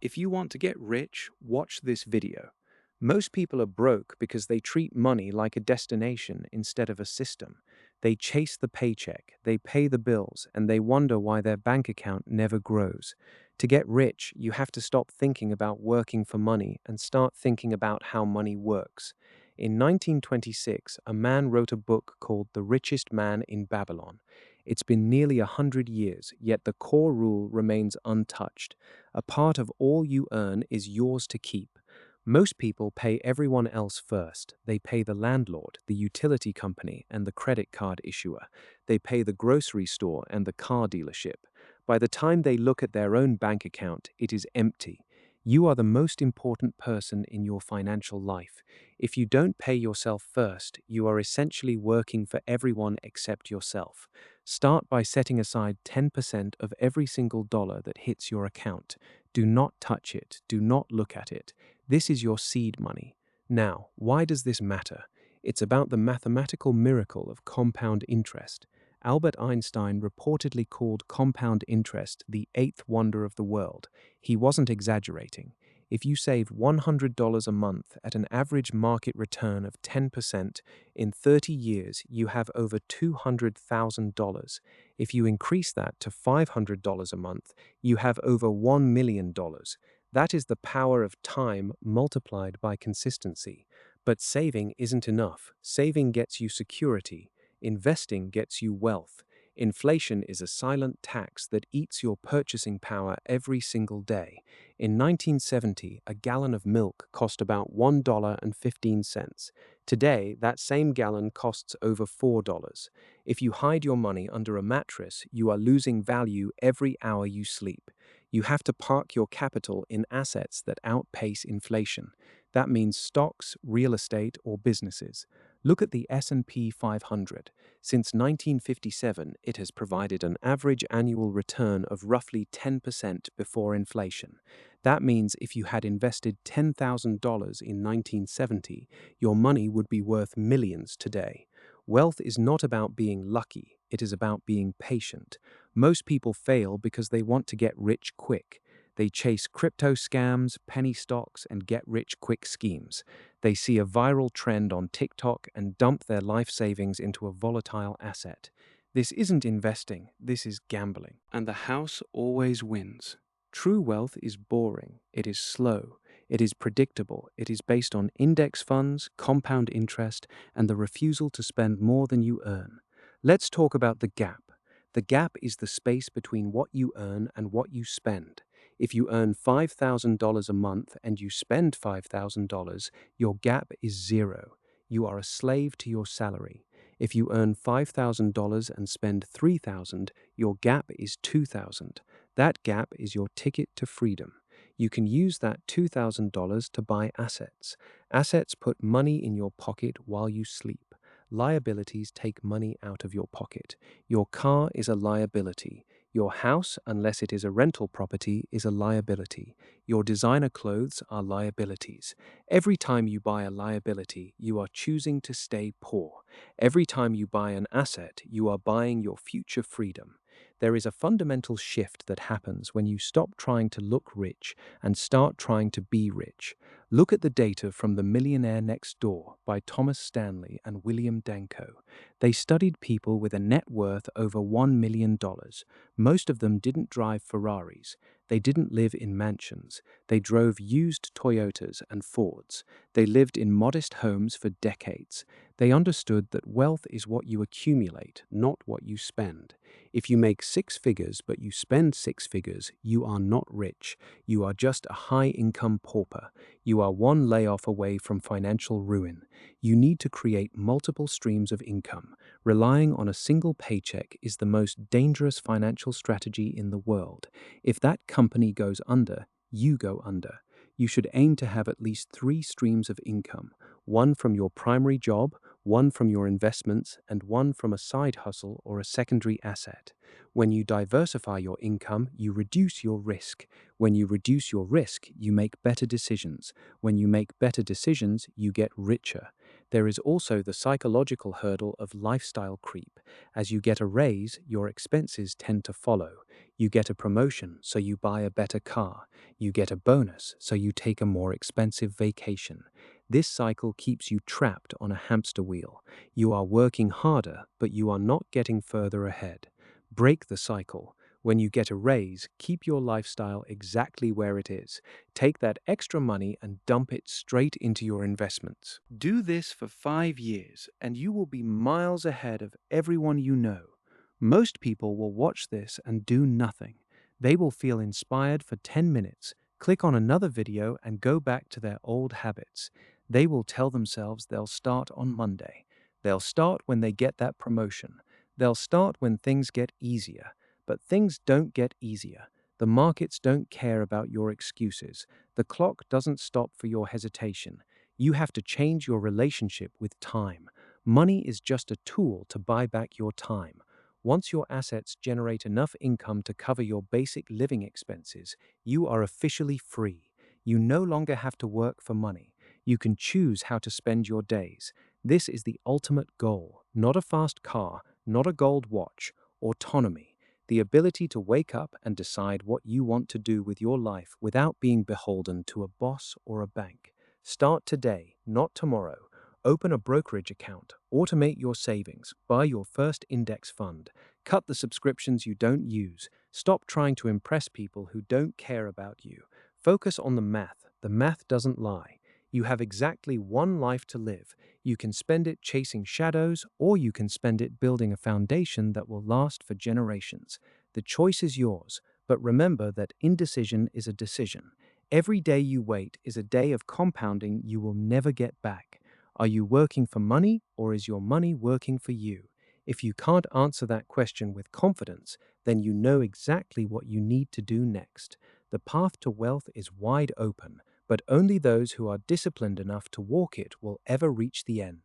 If you want to get rich, watch this video. Most people are broke because they treat money like a destination instead of a system. They chase the paycheck, they pay the bills, and they wonder why their bank account never grows. To get rich, you have to stop thinking about working for money and start thinking about how money works. In 1926, a man wrote a book called The Richest Man in Babylon. It's been nearly 100 years, yet the core rule remains untouched. A part of all you earn is yours to keep. Most people pay everyone else first. They pay the landlord, the utility company, and the credit card issuer. They pay the grocery store and the car dealership. By the time they look at their own bank account, it is empty. You are the most important person in your financial life. If you don't pay yourself first, you are essentially working for everyone except yourself. Start by setting aside 10% of every single dollar that hits your account. Do not touch it. Do not look at it. This is your seed money. Now, why does this matter? It's about the mathematical miracle of compound interest. Albert Einstein reportedly called compound interest the eighth wonder of the world. He wasn't exaggerating. If you save $100 a month at an average market return of 10%, in 30 years you have over $200,000. If you increase that to $500 a month, you have over $1 million. That is the power of time multiplied by consistency. But saving isn't enough. Saving gets you security. Investing gets you wealth. Inflation is a silent tax that eats your purchasing power every single day. In 1970, a gallon of milk cost about $1.15. Today, that same gallon costs over $4. If you hide your money under a mattress, you are losing value every hour you sleep. You have to park your capital in assets that outpace inflation. That means stocks, real estate, or businesses. Look at the S&P 500. Since 1957, it has provided an average annual return of roughly 10% before inflation. That means if you had invested $10,000 in 1970, your money would be worth millions today. Wealth is not about being lucky, it is about being patient. Most people fail because they want to get rich quick. They chase crypto scams, penny stocks, and get rich quick schemes. They see a viral trend on TikTok and dump their life savings into a volatile asset. This isn't investing, this is gambling. And the house always wins. True wealth is boring, it is slow, it is predictable, it is based on index funds, compound interest, and the refusal to spend more than you earn. Let's talk about the gap. The gap is the space between what you earn and what you spend. If you earn $5,000 a month and you spend $5,000, your gap is zero. You are a slave to your salary. If you earn $5,000 and spend $3,000, your gap is $2,000. That gap is your ticket to freedom. You can use that $2,000 to buy assets. Assets put money in your pocket while you sleep. Liabilities take money out of your pocket. Your car is a liability. Your house, unless it is a rental property, is a liability. Your designer clothes are liabilities. Every time you buy a liability, you are choosing to stay poor. Every time you buy an asset, you are buying your future freedom. There is a fundamental shift that happens when you stop trying to look rich and start trying to be rich. Look at the data from The Millionaire Next Door by Thomas Stanley and William Danko. They studied people with a net worth over $1 million. Most of them didn't drive Ferraris. They didn't live in mansions. They drove used Toyotas and Fords. They lived in modest homes for decades. They understood that wealth is what you accumulate, not what you spend. If you make six figures but you spend six figures, you are not rich. You are just a high-income pauper. You are one layoff away from financial ruin. You need to create multiple streams of income. Relying on a single paycheck is the most dangerous financial strategy in the world. If that company goes under, you go under. You should aim to have at least three streams of income, one from your primary job, one from your investments, and one from a side hustle or a secondary asset. When you diversify your income, you reduce your risk. When you reduce your risk, you make better decisions. When you make better decisions, you get richer. There is also the psychological hurdle of lifestyle creep. As you get a raise, your expenses tend to follow. You get a promotion, so you buy a better car. You get a bonus, so you take a more expensive vacation. This cycle keeps you trapped on a hamster wheel. You are working harder, but you are not getting further ahead. Break the cycle. When you get a raise, keep your lifestyle exactly where it is. Take that extra money and dump it straight into your investments. Do this for 5 years, and you will be miles ahead of everyone you know. Most people will watch this and do nothing. They will feel inspired for 10 minutes, click on another video, and go back to their old habits. They will tell themselves they'll start on Monday. They'll start when they get that promotion. They'll start when things get easier. But things don't get easier. The markets don't care about your excuses. The clock doesn't stop for your hesitation. You have to change your relationship with time. Money is just a tool to buy back your time. Once your assets generate enough income to cover your basic living expenses, you are officially free. You no longer have to work for money. You can choose how to spend your days. This is the ultimate goal, not a fast car, not a gold watch, autonomy. The ability to wake up and decide what you want to do with your life without being beholden to a boss or a bank. Start today, not tomorrow. Open a brokerage account, automate your savings, buy your first index fund, cut the subscriptions you don't use, stop trying to impress people who don't care about you. Focus on the math. The math doesn't lie. You have exactly one life to live. You can spend it chasing shadows, or you can spend it building a foundation that will last for generations. The choice is yours, but remember that indecision is a decision. Every day you wait is a day of compounding you will never get back. Are you working for money, or is your money working for you? If you can't answer that question with confidence, then you know exactly what you need to do next. The path to wealth is wide open, but only those who are disciplined enough to walk it will ever reach the end.